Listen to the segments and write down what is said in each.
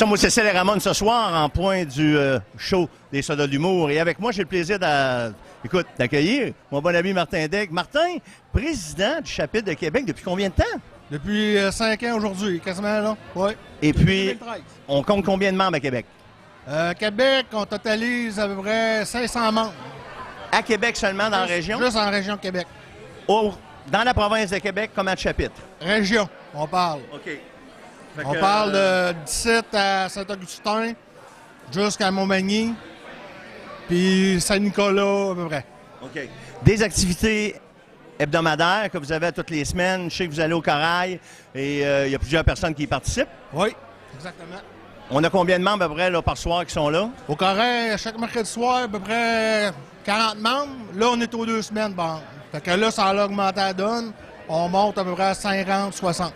moi, c'est Céline Ramon ce soir en point du show des Soldats de l'humour. Et avec moi, j'ai le plaisir d'accueillir mon bon ami Martin Daigle. Martin, président du chapitre de Québec depuis combien de temps? Depuis 5 ans aujourd'hui, quasiment là. Oui. Et depuis puis, 2013. on compte combien de membres à Québec? Québec, on totalise à peu près 500 membres. À Québec seulement, dans la région? Juste en région de Québec. Dans la province de Québec, combien de chapitres? Région, on parle. OK. On parle de 17 à Saint-Augustin jusqu'à Montmagny, puis Saint-Nicolas à peu près. OK. Des activités hebdomadaires que vous avez toutes les semaines. Je sais que vous allez au Corail et il y a plusieurs personnes qui y participent. Oui, exactement. On a combien de membres à peu près là, par soir qui sont là? Au Corail, chaque mercredi soir, à peu près 40 membres. Là, on est aux 2 semaines. Bon. Fait que là, ça a augmenté la donne. On monte à peu près à 50, 60.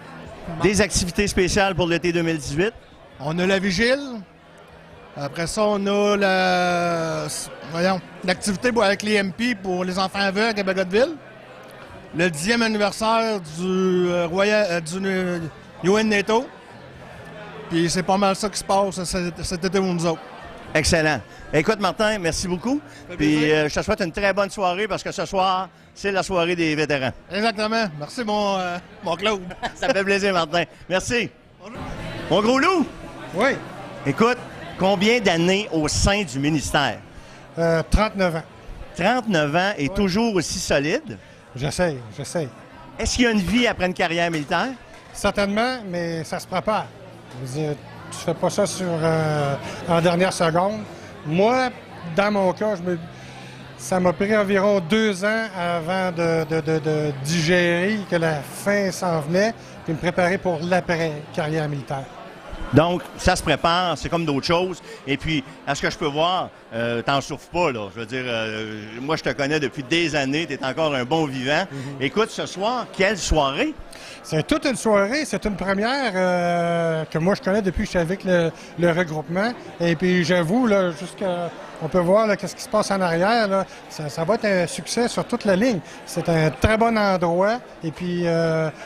Des activités spéciales pour l'été 2018? On a la vigile. Après ça, on a l'activité avec les MP pour les enfants aveugles à Bagotville. Le 10e anniversaire du UN NATO. Puis c'est pas mal ça qui se passe cet été pour nous autres. Excellent. Écoute, Martin, merci beaucoup. Puis je te souhaite une très bonne soirée parce que ce soir, c'est la soirée des vétérans. Exactement. Merci, mon Claude. Ça me fait plaisir, Martin. Merci. Bonjour. Mon gros loup? Oui. Écoute, combien d'années au sein du ministère? 39 ans. 39 ans et toujours aussi solide? J'essaye. Est-ce qu'il y a une vie après une carrière militaire? Certainement, mais ça se prépare. Je veux dire, tu fais pas ça en dernière seconde. Moi, dans mon cas, ça m'a pris environ 2 ans avant de digérer que la fin s'en venait, puis me préparer pour l'après-carrière militaire. Donc, ça se prépare, c'est comme d'autres choses. Et puis, à ce que je peux voir, t'en souffres pas, là. Je veux dire, moi, je te connais depuis des années, t'es encore un bon vivant. Écoute, ce soir, quelle soirée? C'est toute une soirée, c'est une première que moi je connais depuis que je suis avec le regroupement. Et puis j'avoue, là, on peut voir qu'est-ce qui se passe en arrière. Là. Ça va être un succès sur toute la ligne. C'est un très bon endroit. Et puis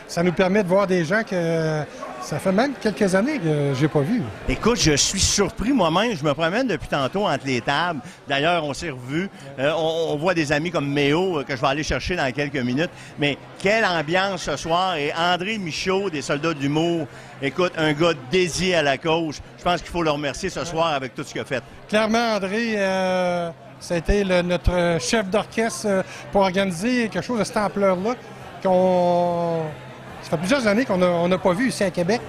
ça nous permet de voir des gens que ça fait même quelques années que j'ai pas vu. Écoute, je suis surpris moi-même. Je me promène depuis tantôt entre les tables. D'ailleurs, on s'est revus. On voit des amis comme Méo que je vais aller chercher dans quelques minutes. Mais quelle ambiance ce soir. Et André Michaud, des Soldats de l'humour, écoute, un gars dédié à la cause. Je pense qu'il faut le remercier ce soir avec tout ce qu'il a fait. Clairement, André, ça a été notre chef d'orchestre pour organiser quelque chose de cette ampleur-là. Ça fait plusieurs années qu'on n'a pas vu ici à Québec.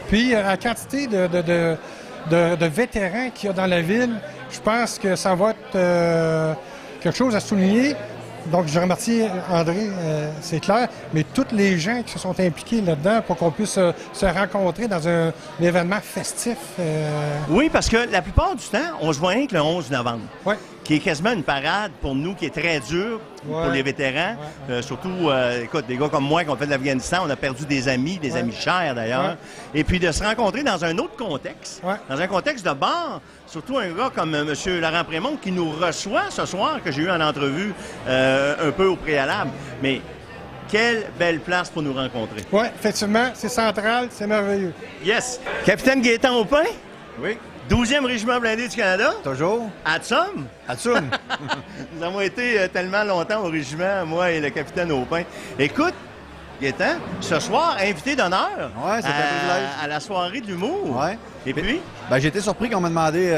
Puis, à la quantité de vétérans qu'il y a dans la ville, je pense que ça va être quelque chose à souligner. Donc, je remercie André, c'est clair, mais tous les gens qui se sont impliqués là-dedans pour qu'on puisse se rencontrer dans un événement festif. Oui, parce que la plupart du temps, on se voit rien que le 11 novembre. Oui. Qui est quasiment une parade pour nous, qui est très dure pour les vétérans. Surtout, écoute, des gars comme moi qui ont fait de l'Afghanistan, on a perdu des amis chers d'ailleurs. Et puis de se rencontrer dans un autre contexte, dans un contexte de bar, surtout un gars comme M. Laurent Prémont qui nous reçoit ce soir, que j'ai eu en entrevue un peu au préalable. Mais quelle belle place pour nous rencontrer. Oui, effectivement, c'est central, c'est merveilleux. Yes. Capitaine Gaétan Aupin? Oui. 12e Régiment blindé du Canada? Toujours. À Tsum? À Tsum. Nous avons été tellement longtemps au régiment, moi et le capitaine Aupin. Écoute, Gaétan, ce soir, invité d'honneur à la soirée de l'humour. Ouais. Et puis? J'ai été surpris qu'on m'a demandé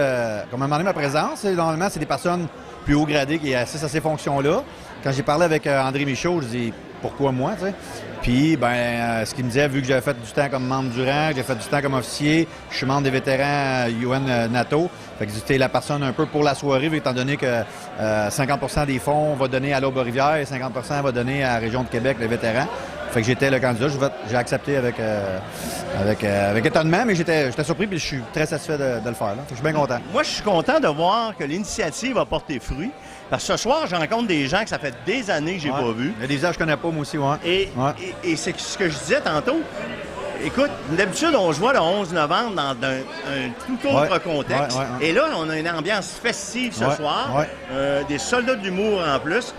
ma présence. Normalement, c'est des personnes plus haut gradées qui assistent à ces fonctions-là. Quand j'ai parlé avec André Michaud, je dis pourquoi moi, tu sais? Puis, ce qu'il me disait, vu que j'avais fait du temps comme membre du rang, j'ai fait du temps comme officier, je suis membre des vétérans UN NATO. Fait que j'étais la personne un peu pour la soirée, étant donné que 50% des fonds va donner à l'Aube-Rivière et 50% va donner à la région de Québec, les vétérans. Fait que j'étais le candidat. J'ai accepté avec étonnement, mais j'étais surpris et je suis très satisfait de le faire. Là. Je suis bien content. Moi, je suis content de voir que l'initiative a porté fruit. Parce que ce soir, je rencontre des gens que ça fait des années que j'ai pas vus. Il y a des visages que je connais pas, moi aussi. Et c'est ce que je disais tantôt. Écoute, d'habitude, on se voit le 11 novembre dans un tout autre contexte. Et là, on a une ambiance festive ce soir. Des soldats de l'humour en plus.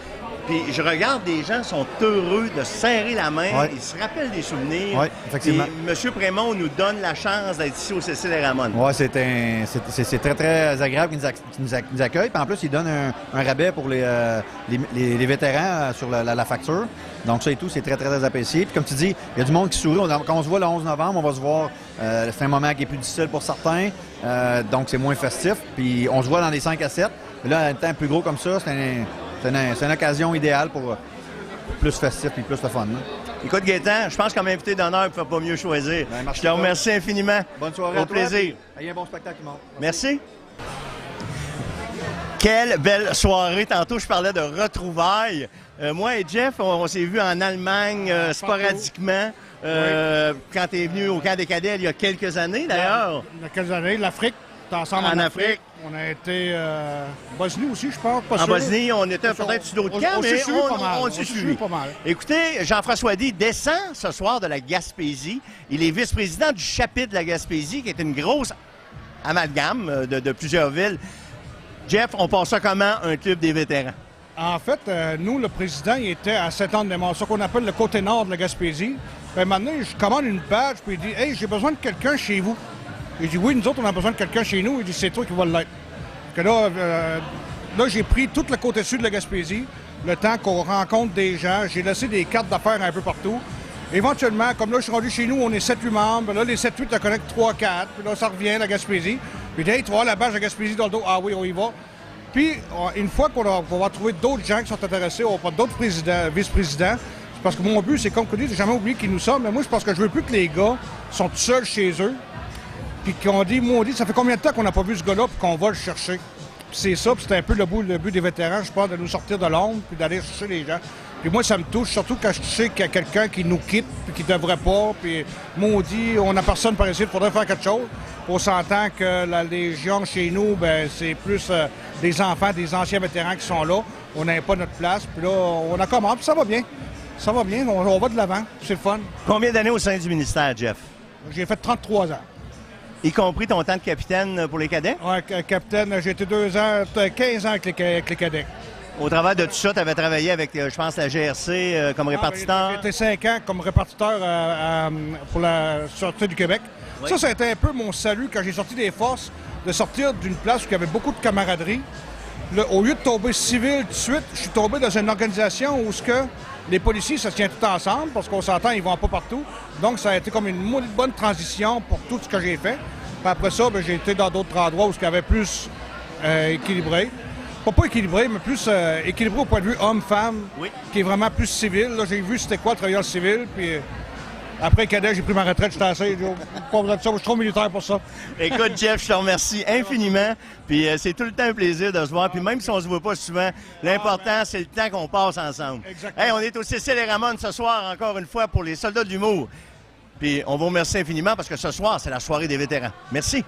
Puis je regarde, des gens sont heureux de serrer la main. Ils se rappellent des souvenirs. Oui, effectivement. Puis M. Prémont nous donne la chance d'être ici au Cécile et Ramon. Oui, c'est très, très agréable qu'ils nous accueillent. Puis en plus, ils donnent un rabais pour les vétérans sur la facture. Donc ça et tout, c'est très, très, très apprécié. Puis comme tu dis, il y a du monde qui sourit. Quand on se voit le 11 novembre, on va se voir. C'est un moment qui est plus difficile pour certains. Donc c'est moins festif. Puis on se voit dans les 5 à 7. Mais là, un temps plus gros comme ça, c'est une occasion idéale pour plus festif et plus de fun. Hein? Écoute, Gaétan, je pense qu'en invité d'honneur, il ne faut pas mieux choisir. Ben, je te remercie infiniment. Bonne soirée Au à toi. plaisir. Ayez un bon spectacle, tout le monde. Merci. Quelle belle soirée. Tantôt, je parlais de retrouvailles. Moi et Jeff, on s'est vus en Allemagne sporadiquement. Quand tu es venu au camp des cadets il y a quelques années, d'ailleurs. Il y a quelques années, l'Afrique, t'es ensemble en Afrique. On a été en Bosnie aussi, je pense. Pas en sûr. Bosnie, on était peut-être sur d'autres camps, mais on s'est suivi pas mal. Écoutez, Jean-François Hady descend ce soir de la Gaspésie. Il est vice-président du chapitre de la Gaspésie, qui est une grosse amalgame de plusieurs villes. Jeff, on passe ça comment, un club des vétérans? En fait, nous, le président, il était à Saint-Anne-des-Monts, ce qu'on appelle le côté nord de la Gaspésie. Puis maintenant, je commande une badge, puis il dit « Hey, j'ai besoin de quelqu'un chez vous. » Il dit « Oui, nous autres, on a besoin de quelqu'un chez nous. » Il dit « C'est toi qui vas l'être. » Que là, j'ai pris tout le côté sud de la Gaspésie, le temps qu'on rencontre des gens. J'ai laissé des cartes d'affaires un peu partout. Éventuellement, comme là, je suis rendu chez nous, on est 7-8 membres. Là, les 7-8, te connectent 3-4. Puis là, ça revient, la Gaspésie. Puis il dit « Hey, tu vas voir la badge de la Gaspésie dans le dos. » Ah oui, on y va. Puis, une fois qu'on va trouver d'autres gens qui sont intéressés, on va pas d'autres vice-présidents. Parce que mon but, c'est comme qu'on dit, j'ai jamais oublié qui nous sommes. Mais moi, c'est parce que je veux plus que les gars sont tout seuls chez eux. Puis qu'on dit, ça fait combien de temps qu'on n'a pas vu ce gars-là, puis qu'on va le chercher. Puis c'est ça, puis c'est un peu le but des vétérans, je pense, de nous sortir de l'ombre, puis d'aller chercher les gens. Puis moi, ça me touche, surtout quand je sais qu'il y a quelqu'un qui nous quitte, puis qui devrait pas, puis maudit, on n'a personne par ici, il faudrait faire quelque chose. On s'entend que la Légion, chez nous, ben c'est plus des enfants, des anciens vétérans qui sont là. On n'a pas notre place, puis là, on a commandé, puis ça va bien. Ça va bien, on va de l'avant, c'est le fun. Combien d'années au sein du ministère, Jeff? J'ai fait 33 ans. Y compris ton temps de capitaine pour les cadets? Oui, capitaine, j'ai été 15 ans avec les cadets. Au travers de tout ça, tu avais travaillé avec, je pense, la GRC comme répartiteur. J'ai été 5 ans comme répartiteur pour la sortie du Québec. Oui. Ça a été un peu mon salut quand j'ai sorti des forces, de sortir d'une place où il y avait beaucoup de camaraderie. Là, au lieu de tomber civil tout de suite, je suis tombé dans une organisation où les policiers se tiennent tout ensemble, parce qu'on s'entend, ils vont pas partout. Donc, ça a été comme une bonne transition pour tout ce que j'ai fait. Puis après ça, ben, j'ai été dans d'autres endroits où il y avait plus équilibré. Pas équilibré, mais plus équilibré au point de vue homme-femme, oui, qui est vraiment plus civil. Là, j'ai vu c'était quoi le travailleur civil, puis après cadet, j'ai pris ma retraite, j'étais assez. Pas besoin de ça, je suis trop militaire pour ça. Écoute, Jeff, je te remercie infiniment. Puis c'est tout le temps un plaisir de se voir. Puis même si on se voit pas souvent, l'important, c'est le temps qu'on passe ensemble. Exactement. Hey, on est au Cécile et Ramon ce soir, encore une fois, pour les soldats de l'humour. Puis on vous remercie infiniment parce que ce soir, c'est la soirée des vétérans. Merci.